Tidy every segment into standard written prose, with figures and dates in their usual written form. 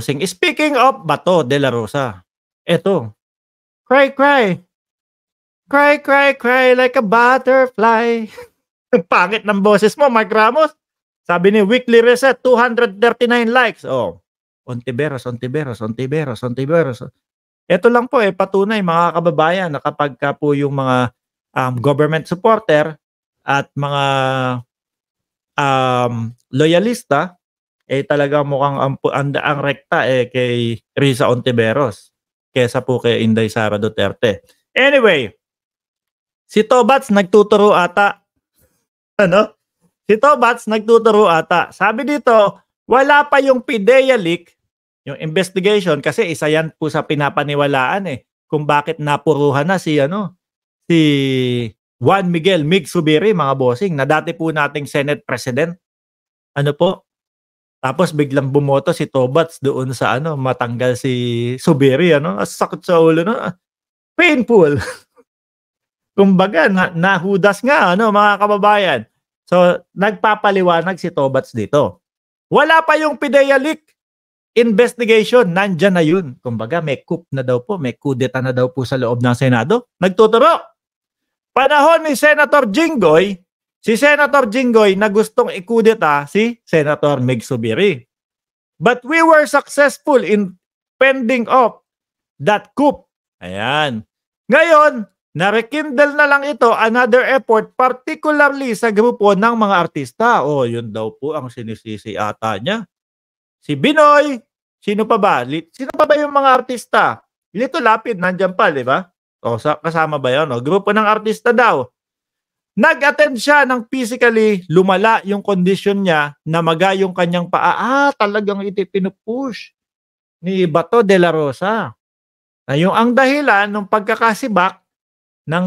Speaking of Bato de la Rosa, eto, cry, cry, cry, cry, cry like a butterfly. Ang pangit ng boses mo, Mark Ramos. Sabi ni Weekly Reset, 239 likes. Oh, Ontiveros, Ontiveros, Ontiveros, Ontiveros. Ito lang po patunay mga kababayan na kapag ka po yung mga government supporter at mga loyalista talagang mukhang ang rekta kay Risa Ontiveros kesa po kay Inday Sara Duterte. Anyway, si Tobats nagtuturo ata. Ano? Si Tobats nagtuturo ata. Sabi dito, wala pa yung PIDEA leak, yung investigation, kasi isa yan po sa pinapaniwalaan kung bakit napuruhan na si Juan Miguel Mig Zubiri, mga bossing, na dati po nating Senate President. Ano po? Tapos biglang bumoto si Tobats doon sa matanggal si Zubiri, sakit sa ulo, painful. Kumbaga, nahudas nga, mga kababayan. So, nagpapaliwanag si Tobats dito. Wala pa yung PIDEA leak investigation, nandyan na yun. Kumbaga, may coup na daw po, may kudeta na daw po sa loob ng Senado. Nagtuturo. Panahon ni Senator Jinggoy, si Senator Jinggoy na gustong ikudeta si Senator Mig Zubiri. But we were successful in fending off that coup. Ayan. Ngayon, narekindle na lang ito, another effort, particularly sa grupo ng mga artista. Oh, yun daw po ang sinisisi ata niya. Si Binoy, sino pa ba? Sino pa ba yung mga artista? Lito Lapid, nandyan pa, di ba? O, kasama ba yun? O, grupo ng artista daw. Nag-attend siya ng physically, lumala yung condition niya, namaga yung kanyang paa. Talagang pinupush ni Bato de la Rosa. Na yung ang dahilan ng pagkakasibak ng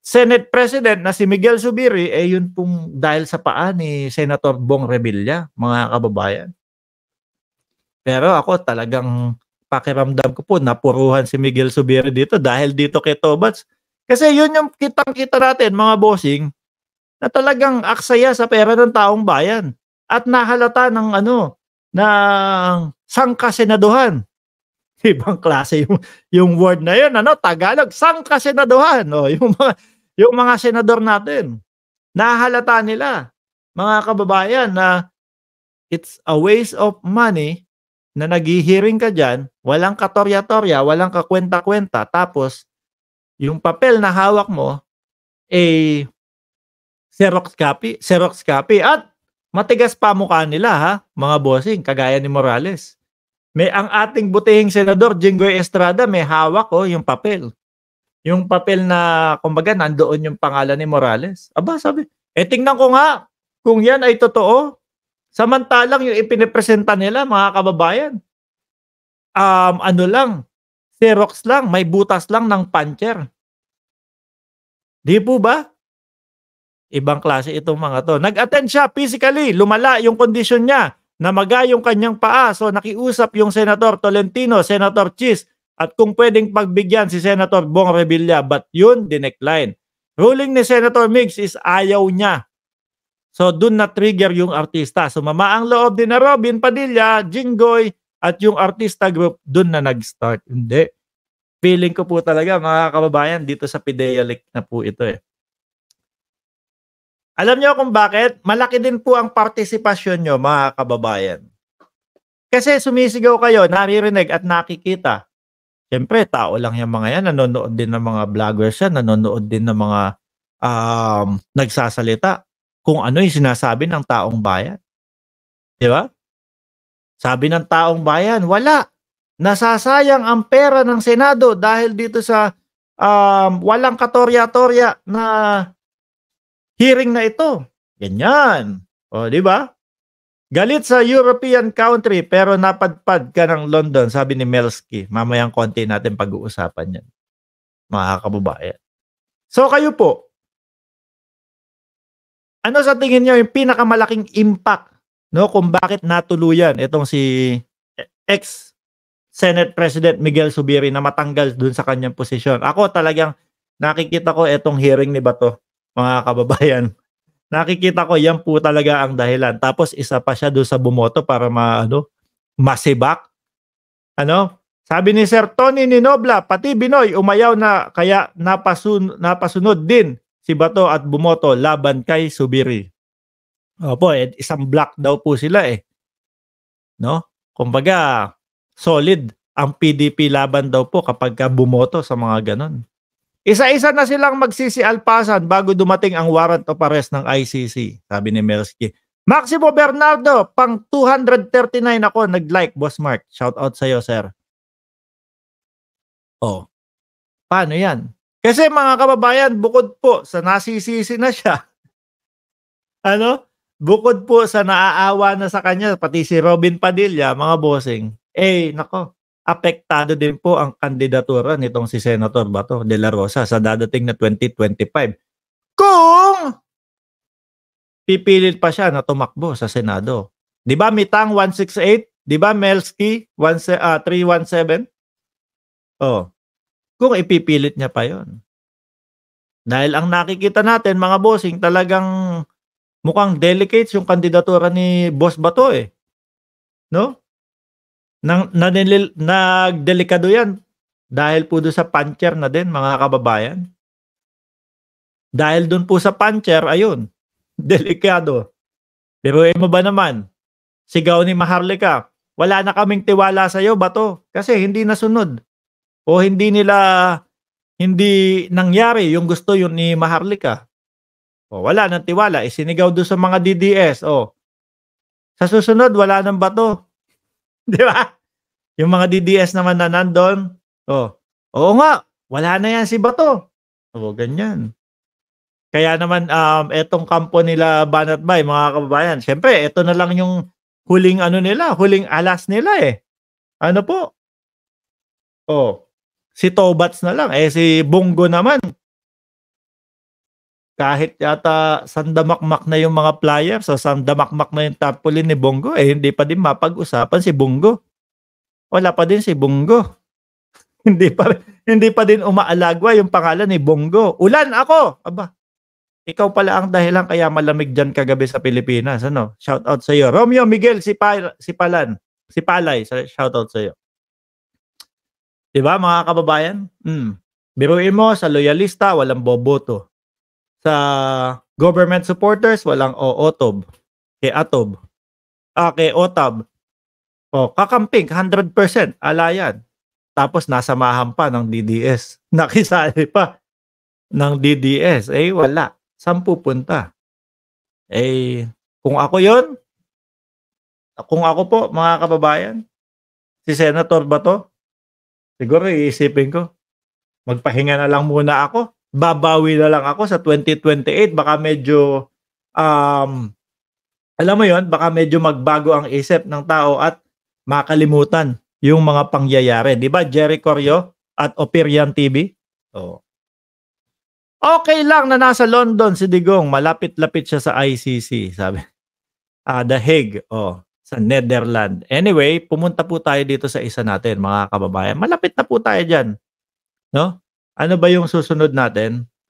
Senate President na si Miguel Zubiri, yun pong dahil sa paa ni Senator Bong Revilla, mga kababayan. Pero ako talagang pakiramdam ko po napuruhan si Miguel Zubiri dito dahil dito kay Tobats. Kasi yun yung kitang-kita natin, mga bossing, na talagang aksaya sa pera ng taong bayan at nahalata ng ng sangkasenaduhan. Ibang klase yung word na yun, Tagalog, sangkasenaduhan. Yung mga senador natin, nahalata nila, mga kababayan, na it's a waste of money na naghihiring ka dyan, walang katorya-torya, walang kakwenta-kwenta, tapos yung papel na hawak mo Xerox copy, at matigas pa mukha nila, ha, mga bossing, kagaya ni Morales. Ang ating butihing senador Jinggoy Estrada may hawak yung papel. Yung papel na kumbaga nandoon yung pangalan ni Morales. Aba, sabi, tingnan ko nga kung yan ay totoo. Samantalang yung ipinipresenta nila, mga kababayan, lang, Xerox lang, may butas lang ng puncher. Di po ba? Ibang klase itong mga to. Nag-attend siya physically, lumala yung kondisyon niya, namaga yung kanyang paa. So nakiusap yung Senator Tolentino, Senator Chis, at kung pwedeng pagbigyan si Senator Bong Revilla, but yun, dinecline. Ruling ni Senator Migs is ayaw niya. So dun na-trigger yung artista. Sumama ang loob din na Robin Padilla, Jinggoy, at yung artista group, dun na nag-start. Hindi. Feeling ko po talaga, mga kababayan, dito sa PIDEA leak na po ito Alam niyo kung bakit? Malaki din po ang partisipasyon nyo, mga kababayan. Kasi sumisigaw kayo, naririnig at nakikita. Siyempre, tao lang yung mga yan. Nanonood din ng mga vloggers yan. Nanonood din ng mga nagsasalita kung ano yung sinasabi ng taong bayan. Di ba? Sabi ng taong bayan, wala. Nasasayang ang pera ng Senado dahil dito sa walang katorya-torya na hearing na ito. Ganyan. O, di ba? Galit sa European country pero napadpad ka ng London, sabi ni Melski. Mamayang konti natin pag-uusapan yan, mga kababayan. So kayo po, ano sa tingin nyo yung pinakamalaking impact, kung bakit natuluyan itong si ex-Senate President Miguel Zubiri na matanggal dun sa kanyang posisyon? Ako talagang nakikita ko itong hearing ni Bato, mga kababayan. Nakikita ko yan po talaga ang dahilan. Tapos isa pa siya doon sa bumoto para masibak Ano, sabi ni Sir Tony Ninobla, pati Binoy umayaw na kaya napasunod din si Bato at bumoto laban kay Subiri. Opo, isang block daw po sila eh. No? Kumbaga, solid ang PDP laban daw po kapag bumoto sa mga ganon. Isa-isa na silang magsisialpasan bago dumating ang warrant of arrest ng ICC, sabi ni Melsky. Maximo Bernardo, pang 239 ako, nag-like, Boss Mark. Shout out sa'yo, sir. Oh, paano yan? Kasi mga kababayan, bukod po sa nasisisi na siya, ano? Bukod po sa naaawa na sa kanya, pati si Robin Padilla, mga bossing, nako, apektado din po ang kandidatura nitong si Senator Bato de la Rosa sa dadating na 2025. Kung pipilit pa siya na tumakbo sa Senado. Di ba Mitang 168? Di ba Melsky 317? Oh, kung ipipilit niya pa yon. Dahil ang nakikita natin mga bossing, talagang mukhang delicate yung kandidatura ni Boss Bato eh. No? Nagdelikado yan dahil po doon sa puncher na din mga kababayan. Dahil doon po sa puncher, ayun, delikado. Pero mo ba naman, sigaw ni Maharlika, wala na kaming tiwala sa iyo, Bato, kasi hindi nasunod. O hindi nangyari yung gusto yun ni Maharlika. O wala nang tiwala, isinigaw doon sa mga DDS. O sa susunod, wala nang Bato. Di ba? Yung mga DDS naman na nandun, oo nga, wala na yan si Bato. O ganyan. Kaya naman, etong kampo nila Banat Bay, mga kababayan, syempre, eto na lang yung huling huling alas nila eh. Ano po? Si Tobats na lang. Si Bongo naman, kahit yata sandamakmak na yung mga flyers o sandamakmak na yung tarpaulin ni Bongo, hindi pa din mapag-usapan si Bongo. Wala pa din si Bongo. hindi pa din umaalagwa yung pangalan ni Bongo. Ulan ako! Aba, ikaw pala ang dahilan kaya malamig dyan kagabi sa Pilipinas. Ano? Shout out sa iyo. Romeo Miguel, si Palay, shout out sa iyo. Diba mga kababayan? Biruin mo, sa loyalista, walang boboto. Sa government supporters, walang OOTOB. Kay ATOB. Kay OTAB. Kakamping, 100%, alayan. Tapos nasamahan pa ng DDS. Nakisali pa ng DDS. Wala. Saan pupunta? Kung ako yon, kung ako po, mga kababayan, si Senator Bato, siguro iisipin ko, magpahinga na lang muna ako. Babawi na lang ako sa 2028. Baka medyo, alam mo yon, baka medyo magbago ang isip ng tao at makalimutan yung mga pangyayari. Di ba, Jerry Corio at Operian TV? Okay lang na nasa London si Digong. Malapit-lapit siya sa ICC, sabi. The Hague, sa Netherlands. Anyway, pumunta po tayo dito sa isa natin, mga kababayan. Malapit na po tayo dyan. No? Ano ba yung susunod natin?